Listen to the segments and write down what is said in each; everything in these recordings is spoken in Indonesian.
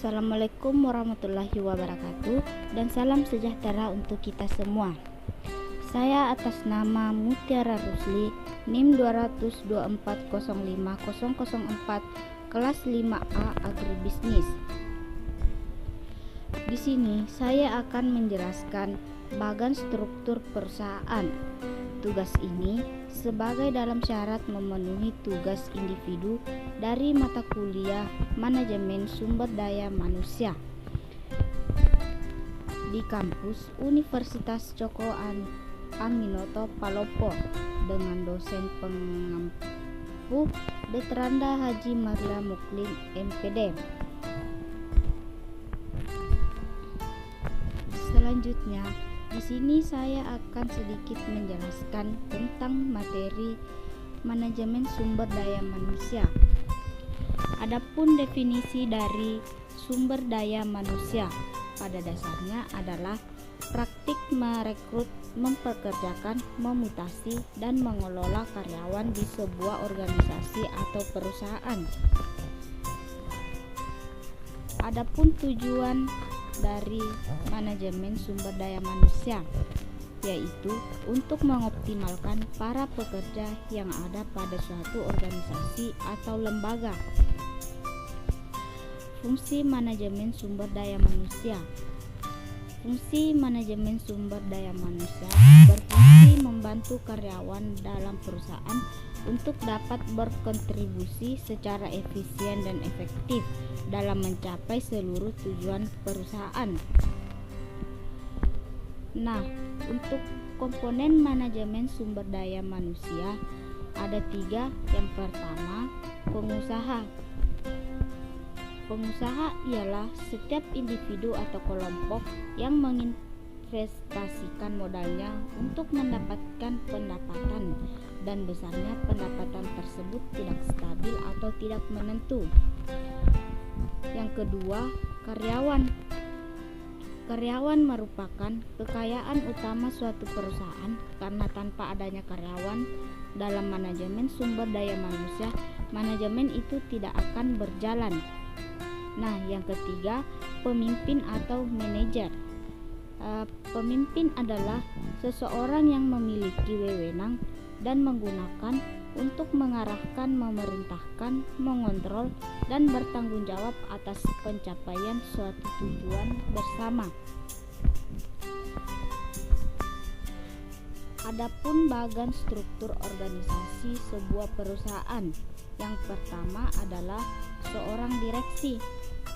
Assalamualaikum warahmatullahi wabarakatuh dan salam sejahtera untuk kita semua. Saya atas nama Mutiara Rusli, NIM 224050004, kelas 5A Agribisnis. Di sini saya akan menjelaskan bagan struktur perusahaan. Tugas ini sebagai dalam syarat memenuhi tugas individu dari mata kuliah Manajemen Sumber Daya Manusia di kampus Universitas Cokro Aminoto Palopo dengan dosen pengampu Dr. Haji Maria Muklim MPD. Selanjutnya, di sini saya akan sedikit menjelaskan tentang materi manajemen sumber daya manusia. Adapun definisi dari sumber daya manusia pada dasarnya adalah praktik merekrut, mempekerjakan, memutasi, dan mengelola karyawan di sebuah organisasi atau perusahaan. Adapun tujuan dari manajemen sumber daya manusia yaitu untuk mengoptimalkan para pekerja yang ada pada suatu organisasi atau lembaga. Fungsi manajemen sumber daya manusia. Fungsi manajemen sumber daya manusia berfungsi membantu karyawan dalam perusahaan untuk dapat berkontribusi secara efisien dan efektif dalam mencapai seluruh tujuan perusahaan. Nah, untuk komponen manajemen sumber daya manusia ada 3. Yang pertama, pengusaha. Pengusaha ialah setiap individu atau kelompok yang menginvestasikan modalnya untuk mendapatkan pendapatan, dan besarnya pendapatan tersebut tidak stabil atau tidak menentu. Yang kedua, karyawan. Karyawan merupakan kekayaan utama suatu perusahaan karena tanpa adanya karyawan dalam manajemen sumber daya manusia, manajemen itu tidak akan berjalan. Nah, yang ketiga, pemimpin atau manajer. Pemimpin adalah seseorang yang memiliki wewenang dan menggunakan untuk mengarahkan, memerintahkan, mengontrol, dan bertanggung jawab atas pencapaian suatu tujuan bersama. Adapun bagan struktur organisasi sebuah perusahaan. Yang pertama adalah seorang direksi.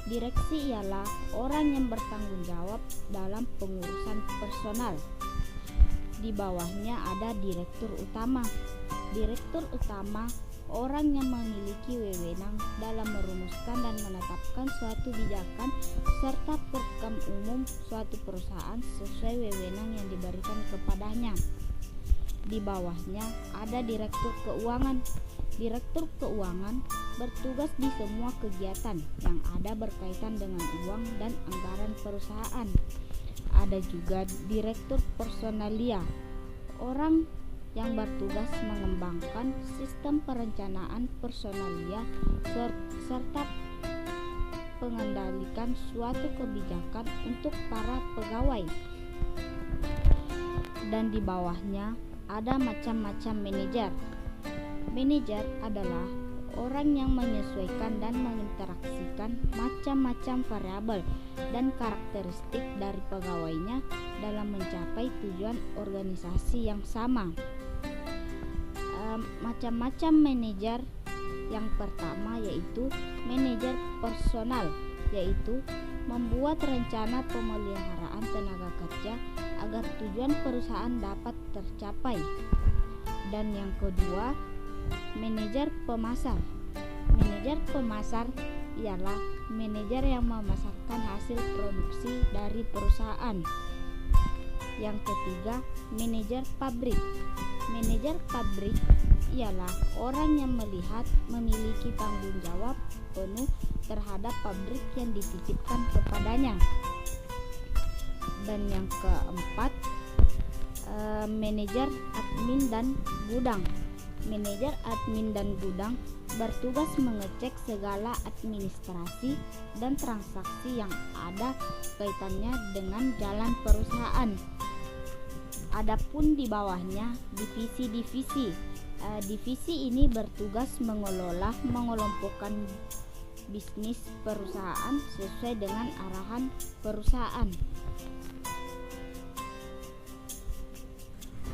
Direksi ialah orang yang bertanggung jawab dalam pengurusan personal. Di bawahnya ada direktur utama. Direktur utama orang yang memiliki wewenang dalam merumuskan dan menetapkan suatu kebijakan serta program umum suatu perusahaan sesuai wewenang yang diberikan kepadanya. Di bawahnya ada direktur keuangan. Direktur keuangan bertugas di semua kegiatan yang ada berkaitan dengan uang dan anggaran perusahaan. Ada juga direktur personalia, orang yang bertugas mengembangkan sistem perencanaan personalia serta mengendalikan suatu kebijakan untuk para pegawai. Dan di bawahnya ada macam-macam manajer. Manajer adalah orang yang menyesuaikan dan menginteraksikan macam-macam variabel dan karakteristik dari pegawainya dalam mencapai tujuan organisasi yang sama. Macam-macam manajer. Yang pertama yaitu manajer personal, yaitu membuat rencana pemeliharaan tenaga kerja agar tujuan perusahaan dapat tercapai. Dan yang kedua, manajer pemasar. Manajer pemasar ialah manajer yang memasarkan hasil produksi dari perusahaan. Yang ketiga, manajer pabrik. Manajer pabrik ialah orang yang memiliki tanggung jawab penuh terhadap pabrik yang dititipkan kepadanya. Dan yang keempat, manajer admin dan gudang. Manajer admin dan gudang bertugas mengecek segala administrasi dan transaksi yang ada kaitannya dengan jalan perusahaan. Adapun di bawahnya divisi-divisi. Divisi ini bertugas mengelompokkan bisnis perusahaan sesuai dengan arahan perusahaan.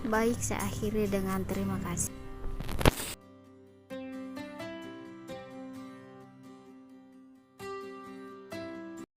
Baik, saya akhiri dengan terima kasih.